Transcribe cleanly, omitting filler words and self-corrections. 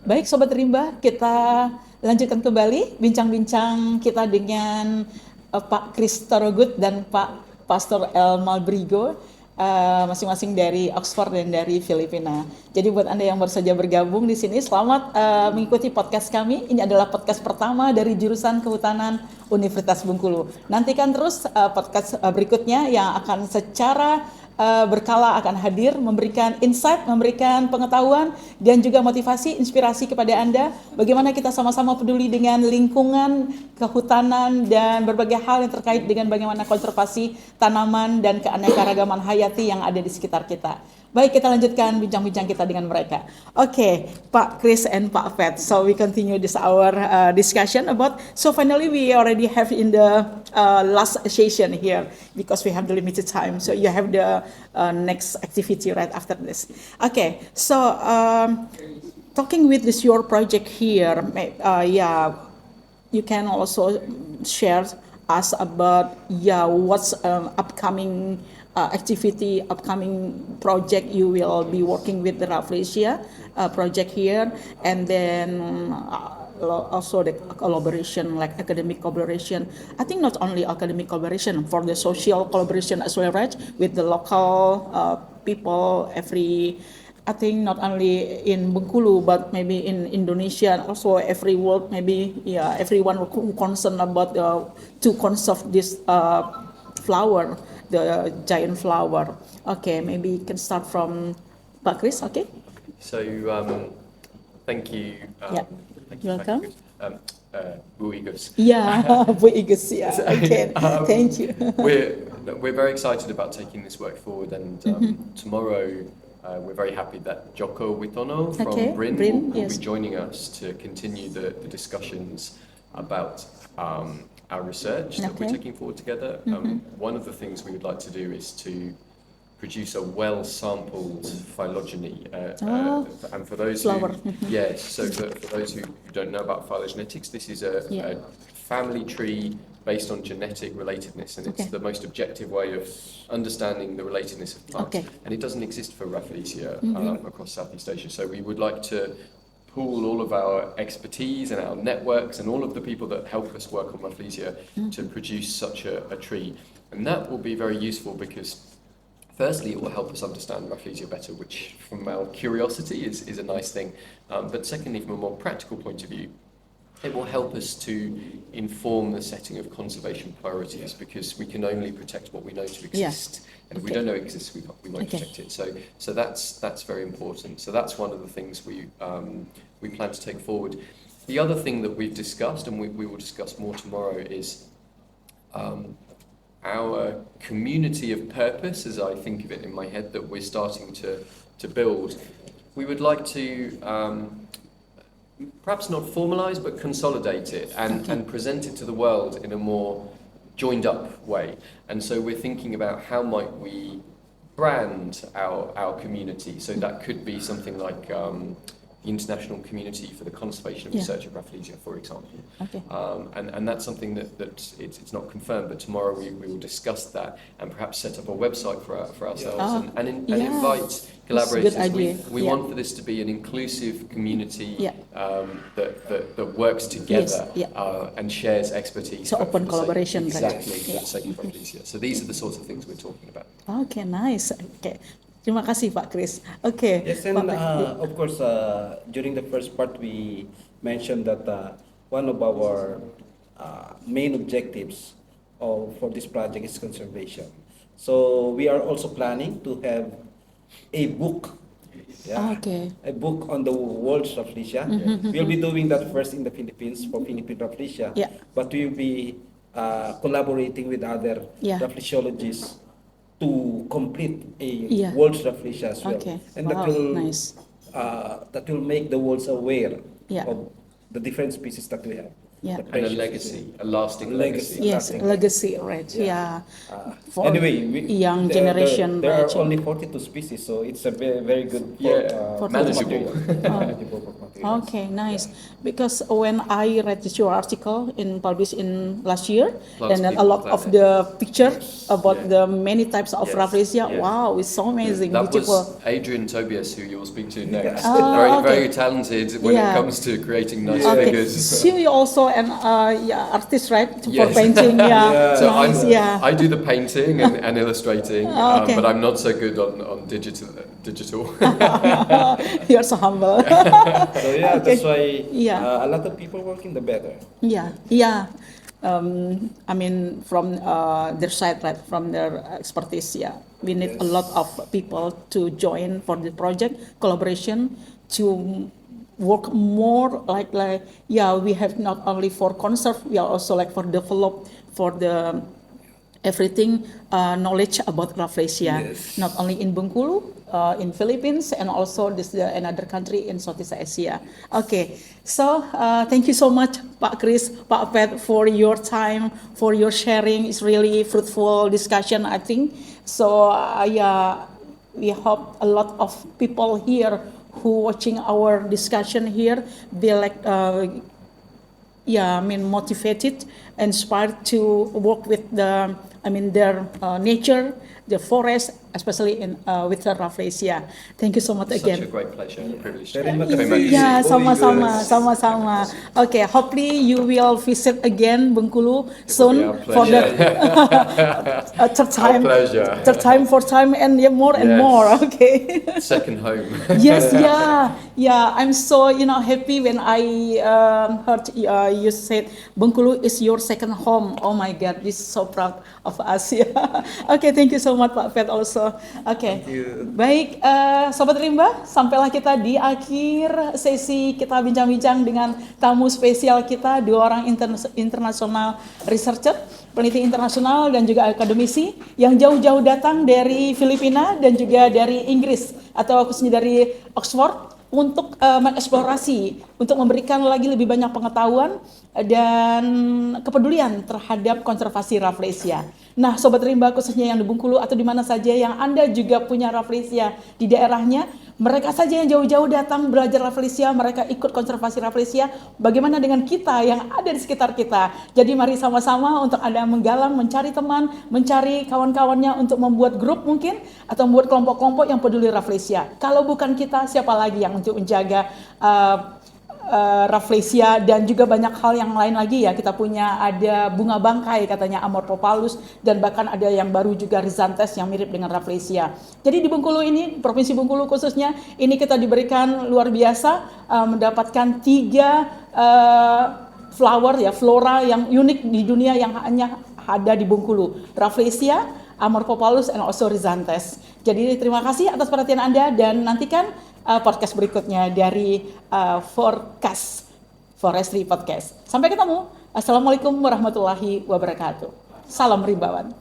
Baik Sobat Rimba, kita lanjutkan kembali bincang-bincang kita dengan Pak Chris Torogut dan Pak Pastor El Malbrigo, masing-masing dari Oxford dan dari Filipina. Jadi buat Anda yang baru saja bergabung di sini, selamat mengikuti podcast kami. Ini adalah podcast pertama dari jurusan Kehutanan Universitas Bengkulu. Nantikan terus podcast berikutnya yang akan secara berkala akan hadir, memberikan insight, memberikan pengetahuan, dan juga motivasi, inspirasi kepada Anda, bagaimana kita sama-sama peduli dengan lingkungan, kehutanan, dan berbagai hal yang terkait dengan bagaimana konservasi tanaman dan keanekaragaman hayati yang ada di sekitar kita. Baik, kita lanjutkan bincang-bincang kita dengan mereka. Oke, Pak Chris and Pak Fat. So we continue this our discussion about. So finally we already have in the last session here because we have the limited time. So you have the next activity right after this. Okay, so talking with this your project here, you can also share us about what's upcoming activity, upcoming project you will be working with the Rafflesia project here, and then also the collaboration, like academic collaboration. I think not only academic collaboration, for the social collaboration as well, right? With the local people, I think not only in Bengkulu, but maybe in Indonesia, and also every world, maybe everyone who concerned about to conserve this flower, the giant flower. Okay, maybe you can start from Pak Chris, okay? So, thank you. Thank you. Welcome. Bu Igus. Yeah, Bu Igus, yeah. Okay, thank you. We're very excited about taking this work forward, and tomorrow we're very happy that Joko Witono from Brin will be joining us to continue the discussions about our research that we're taking forward together. One of the things we would like to do is to produce a well-sampled phylogeny. And for those who, so for those who don't know about phylogenetics, this is a family tree based on genetic relatedness, and it's the most objective way of understanding the relatedness of plants. And it doesn't exist for Rafflesia across Southeast Asia. So we would like to pool all of our expertise and our networks and all of the people that help us work on Rafflesia to produce such a tree. And that will be very useful because firstly, it will help us understand Rafflesia better, which from our curiosity is a nice thing. But secondly, from a more practical point of view, it will help us to inform the setting of conservation priorities, because we can only protect what we know to exist. And if we don't know it exists, we won't protect it. So that's very important. So that's one of the things we plan to take forward. The other thing that we've discussed, and we will discuss more tomorrow, is our community of purpose, as I think of it in my head, that we're starting to build. We would like to perhaps not formalize, but consolidate it and present it to the world in a more joined up way. And so we're thinking about how might we brand our community. So that could be something like the International Community for the Conservation and Research of Rafflesia, for example. And that's something that it's not confirmed, but tomorrow we will discuss that and perhaps set up a website for ourselves and invite collaborators. We want for this to be an inclusive community that works together and shares expertise. So open collaboration, exactly, for the sake of Rafflesia. So these are the sorts of things we're talking about. Okay, nice. Okay. Terima kasih Pak Chris. Okay. Yes, and of course, during the first part, we mentioned that one of our main objectives for this project is conservation. So we are also planning to have a book. A book on the world's Rafflesia. We'll be doing that first in the Philippines for Philippine Rafflesia, but we'll be collaborating with other Rafflesiologists to complete a world's Rafflesia as well. And that will make the world aware of the different species that we have. Yeah. the And a precious legacy, a lasting legacy. Yes, Lasting legacy, right? Yeah. For Anyway, young generation, there are right? only 42 species, so it's a very, very good Yeah, manageable. manageable for materials. Okay, nice. Because when I read your article published in last year, Plants, and then a People, lot of Planet. the picture about Yeah. the many types of Yes, Rafflesia, yeah. wow, it's so amazing, That beautiful. was Adrian Tobias, who you'll speak to next. Ah, very, okay. very talented when it Yeah. comes to creating nice Okay, figures. so you also an artist, right? For Yes. painting, yeah, So nice, yeah. I do the painting and illustrating, Okay. but I'm not so good on digital. You're so humble. So yeah, that's why Yeah. a lot of people working the better. Yeah, yeah. I mean, from their side, right, from their expertise, yeah. We need a lot of people to join for the project, collaboration, to work more like yeah, we have not only for conserve, we are also like for develop, for the everything knowledge about Rafflesia, Yes. not only in Bengkulu, in Philippines, and also this another country in Southeast Asia. Okay, so thank you so much, Pak Chris, Pak Pet, for your time, for your sharing. It's really fruitful discussion, I think. So yeah, we hope a lot of people here who watching our discussion here be like yeah, I mean motivated, inspired to work with the, I mean their nature, the forest, especially in with the Rafflesia. Thank you so much Such again. a great pleasure and a privilege. Very Thank much you very much. Yeah, Very sama-sama, good. sama-sama. Okay, hopefully you will visit again Bengkulu It will be soon our for the third time, pleasure. third time, fourth time, and yeah, more and Yes. more. Okay. Second home. Yes, yeah, yeah. I'm so happy when I heard you said Bengkulu is your second home. Oh my God, this is so proud of us. Yeah. Okay, thank you so much, Pak Pet also. Okay. Thank you. Baik, Sobat Rimba, sampailah kita di akhir sesi kita bincang-bincang dengan tamu spesial kita, dua orang internasional researcher, peneliti internasional dan juga akademisi yang jauh-jauh datang dari Filipina dan juga dari Inggris atau khususnya dari Oxford untuk mengeksplorasi, untuk memberikan lagi lebih banyak pengetahuan dan kepedulian terhadap konservasi Rafflesia. Nah, Sobat Rimba khususnya yang di Bengkulu atau di mana saja yang Anda juga punya Rafflesia di daerahnya, mereka saja yang jauh-jauh datang belajar Rafflesia, mereka ikut konservasi Rafflesia, bagaimana dengan kita yang ada di sekitar kita. Jadi mari sama-sama untuk Anda menggalang, mencari teman, mencari kawan-kawannya untuk membuat grup mungkin, atau membuat kelompok-kelompok yang peduli Rafflesia. Kalau bukan kita, siapa lagi yang untuk menjaga Rafflesia dan juga banyak hal yang lain lagi ya. Kita punya ada bunga bangkai katanya Amorphophallus dan bahkan ada yang baru juga Rhizanthus yang mirip dengan Rafflesia. Jadi di Bengkulu ini, Provinsi Bengkulu khususnya, ini kita diberikan luar biasa mendapatkan 3 flora yang unik di dunia yang hanya ada di Bengkulu. Rafflesia, Amorphophallus, and also Rhizanthus. Jadi terima kasih atas perhatian Anda dan nantikan podcast berikutnya dari Forecast Forestry Podcast. Sampai ketemu. Assalamualaikum warahmatullahi wabarakatuh. Salam rimbawan.